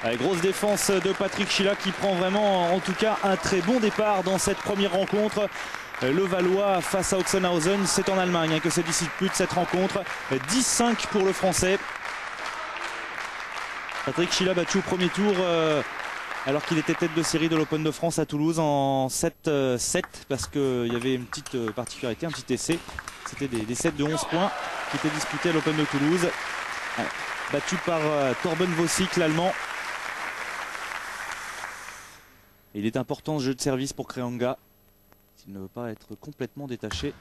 Allez, grosse défense de Patrick Schiela qui prend vraiment en tout cas un très bon départ dans cette première rencontre. Le Valois face à Oxenhausen, c'est en Allemagne que se dispute cette rencontre. 10-5 pour le Français. Patrick Schiela battu au premier tour alors qu'il était tête de série de l'Open de France à Toulouse en 7-7 parce qu'il y avait une petite particularité, un petit essai. C'était des sets de 11 points qui étaient disputés à l'Open de Toulouse. Battu par Torben Vossik, l'Allemand. Il est important ce jeu de service pour Kreanga s'il ne veut pas être complètement détaché.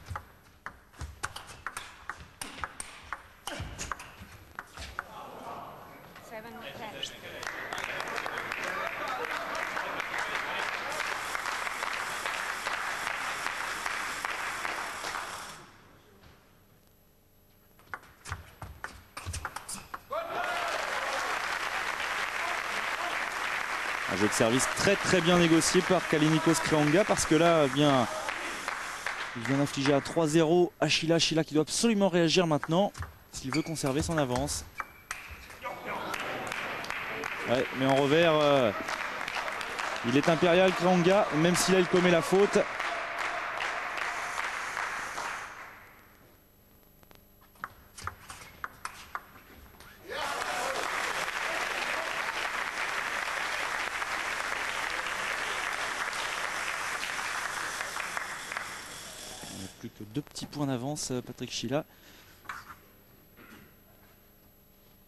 Un jeu de service très bien négocié par Kallinikos Kreanga parce que là il vient d'infliger à 3-0 à Schiela. Schiela qui doit absolument réagir maintenant s'il veut conserver son avance. Ouais, mais en revers, il est impérial Kreanga, même si là il commet la faute. Plus que 2 petits points d'avance, Patrick Schiela.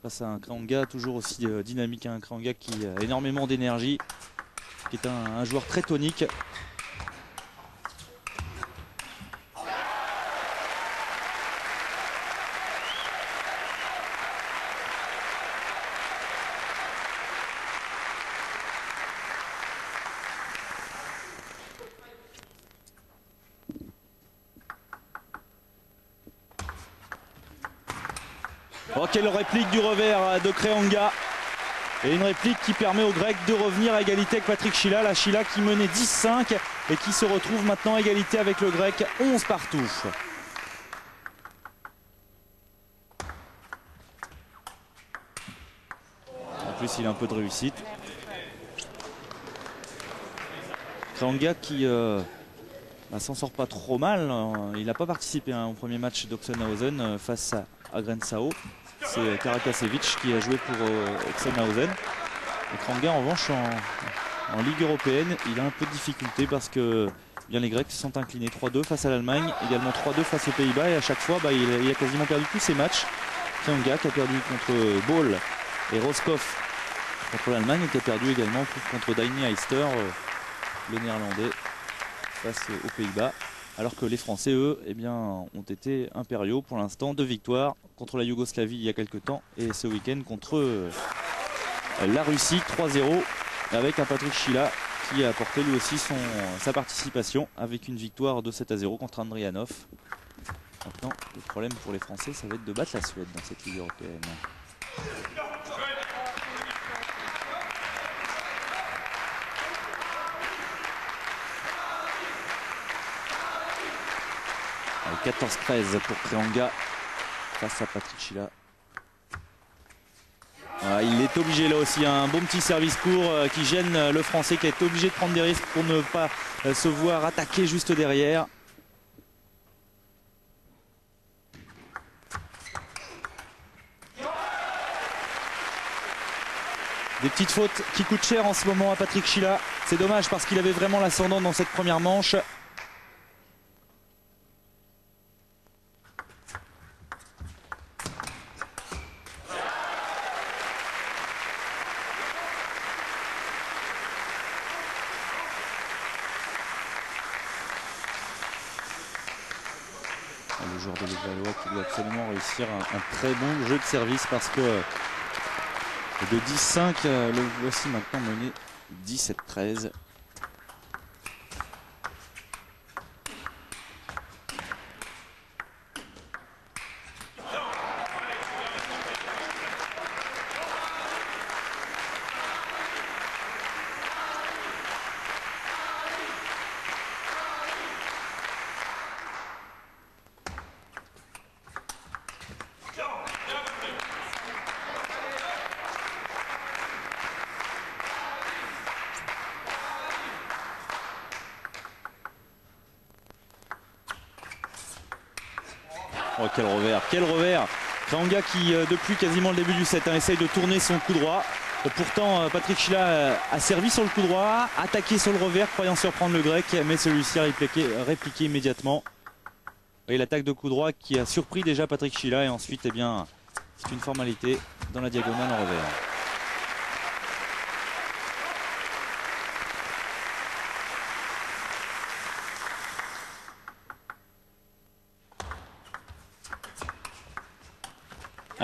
Face à un Kreanga toujours aussi dynamique, un Kreanga qui a énormément d'énergie, qui est un joueur très tonique. Oh, quelle réplique du revers de Kreanga. Et une réplique qui permet aux Grecs de revenir à égalité avec Patrick Schiela. La Schiela qui menait 10-5 et qui se retrouve maintenant à égalité avec le Grec, 11 partout. En plus il a un peu de réussite. Kreanga qui s'en sort pas trop mal. Il n'a pas participé au premier match d'Oxenhausen face à Grensau. C'est Karakasevic qui a joué pour Oxenhausen. Et Kreanga en revanche en Ligue européenne, il a un peu de difficulté parce que bien, les Grecs se sont inclinés 3-2 face à l'Allemagne, également 3-2 face aux Pays-Bas et à chaque fois il a quasiment perdu tous ses matchs. Kreanga qui a perdu contre Ball et Roscoff contre l'Allemagne et qui a perdu également contre Daini Heister, le néerlandais, face aux Pays-Bas. Alors que les Français, eux, eh bien, ont été impériaux pour l'instant. 2 victoires contre la Yougoslavie il y a quelques temps et ce week-end contre la Russie, 3-0, avec un Patrick Schiela qui a apporté lui aussi sa participation avec une victoire de 7-0 contre Andrianov. Maintenant, le problème pour les Français, ça va être de battre la Suède dans cette Ligue européenne. Allez, 14-13 pour Kreanga face à Patrick Schiela. Voilà, il est obligé là aussi, un bon petit service court qui gêne le Français qui est obligé de prendre des risques pour ne pas se voir attaquer juste derrière. Des petites fautes qui coûtent cher en ce moment à Patrick Schiela. C'est dommage parce qu'il avait vraiment l'ascendant dans cette première manche. Le joueur de Levallois qui doit absolument réussir un très bon jeu de service parce que de 10-5, le voici maintenant mené 17-13. Oh, quel revers, quel revers. Kreanga qui, depuis quasiment le début du set, essaye de tourner son coup droit. Pourtant, Patrick Schiela a servi sur le coup droit, attaqué sur le revers, croyant surprendre le grec, mais celui-ci a répliqué immédiatement. Et l'attaque de coup droit qui a surpris déjà Patrick Schiela, et ensuite, eh bien, c'est une formalité dans la diagonale en revers.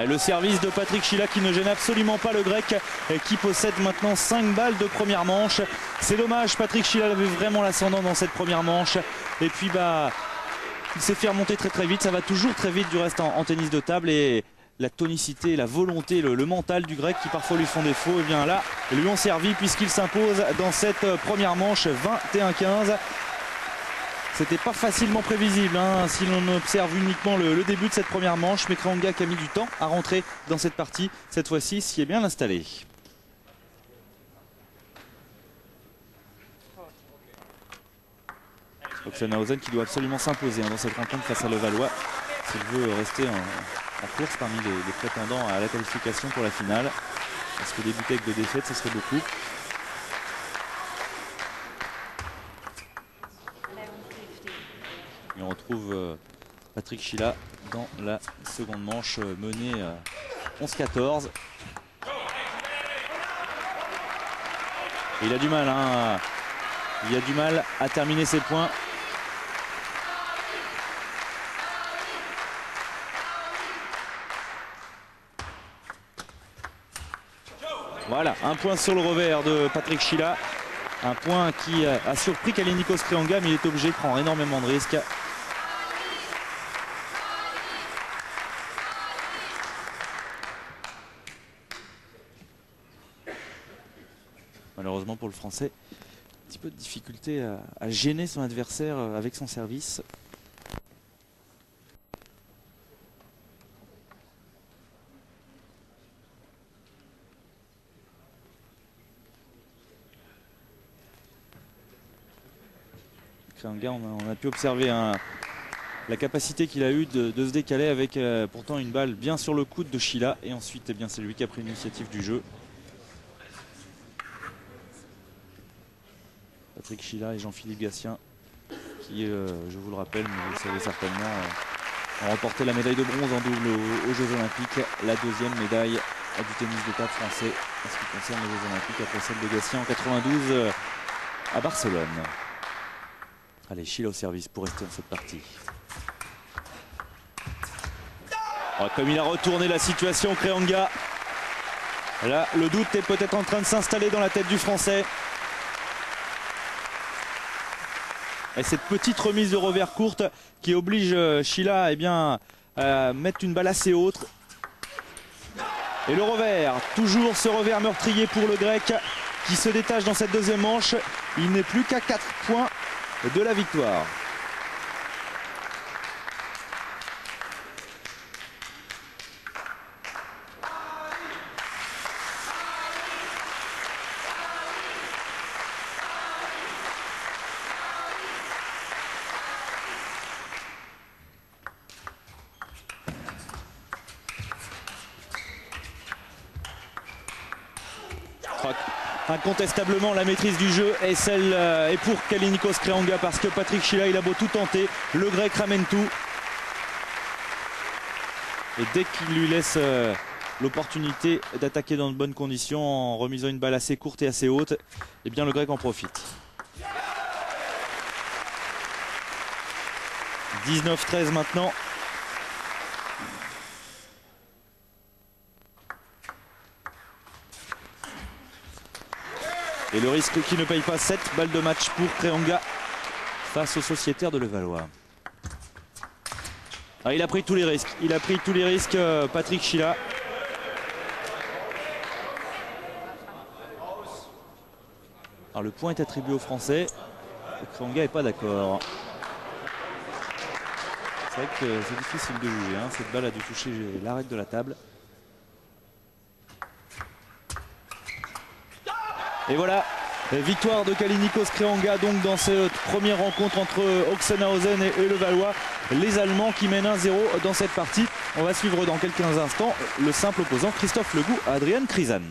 Le service de Patrick Schiela qui ne gêne absolument pas le grec, qui possède maintenant 5 balles de première manche. C'est dommage, Patrick Schiela avait vraiment l'ascendant dans cette première manche. Et puis il s'est fait remonter très vite. Ça va toujours très vite du reste en tennis de table. Et la tonicité, la volonté, le mental du grec qui parfois lui font défaut, et bien là, lui ont servi puisqu'il s'impose dans cette première manche 21-15. C'était pas facilement prévisible si l'on observe uniquement le début de cette première manche, mais Kreanga qui a mis du temps à rentrer dans cette partie, cette fois-ci s'y est bien installé. Oxenhausen qui doit absolument s'imposer dans cette rencontre face à Levallois s'il veut rester en course parmi les prétendants à la qualification pour la finale. Parce que débuter avec 2 défaites, ce serait beaucoup. Et on retrouve Patrick Schiela dans la seconde manche menée 11-14. Il a du mal, il a du mal à terminer ses points. Voilà, un point sur le revers de Patrick Schiela. Un point qui a surpris Kallinikos Kreanga, mais il est obligé de prendre énormément de risques. Malheureusement pour le Français, un petit peu de difficulté à gêner son adversaire avec son service. Kreanga, on a pu observer la capacité qu'il a eue de se décaler avec pourtant une balle bien sur le coude de Schiela. Et ensuite, eh bien, c'est lui qui a pris l'initiative du jeu. Patrick Schiela et Jean-Philippe Gatien qui, je vous le rappelle, mais vous le savez certainement, ont remporté la médaille de bronze en double aux Jeux Olympiques, la 2e médaille du tennis de table français en ce qui concerne les Jeux Olympiques après celle de Gatien en 92 à Barcelone. Allez, Schiela au service pour rester dans cette partie. Oh, comme il a retourné la situation, Kreanga. Là, le doute est peut-être en train de s'installer dans la tête du Français. Et cette petite remise de revers courte qui oblige Schiela à mettre une balle assez haute. Et le revers, toujours ce revers meurtrier pour le grec qui se détache dans cette deuxième manche. Il n'est plus qu'à 4 points de la victoire. Incontestablement la maîtrise du jeu est celle est pour Kallinikos Kreanga parce que Patrick Schiela il a beau tout tenter, le grec ramène tout. Et dès qu'il lui laisse l'opportunité d'attaquer dans de bonnes conditions en remisant une balle assez courte et assez haute, eh bien le grec en profite. 19-13 maintenant. Et le risque qui ne paye pas 7 balles de match pour Kreanga face aux sociétaires de Levallois. Ah, il a pris tous les risques. Il a pris tous les risques, Patrick Schiela. Alors le point est attribué aux Français. Kreanga n'est pas d'accord. C'est vrai que c'est difficile de juger. Cette balle a dû toucher l'arête de la table. Et voilà, Victoire de Kallinikos Krianga donc dans cette première rencontre entre Oxenhausen et Levallois. Les Allemands qui mènent 1-0 dans cette partie. On va suivre dans quelques instants le simple opposant Christophe Legout à Adrian Krizan.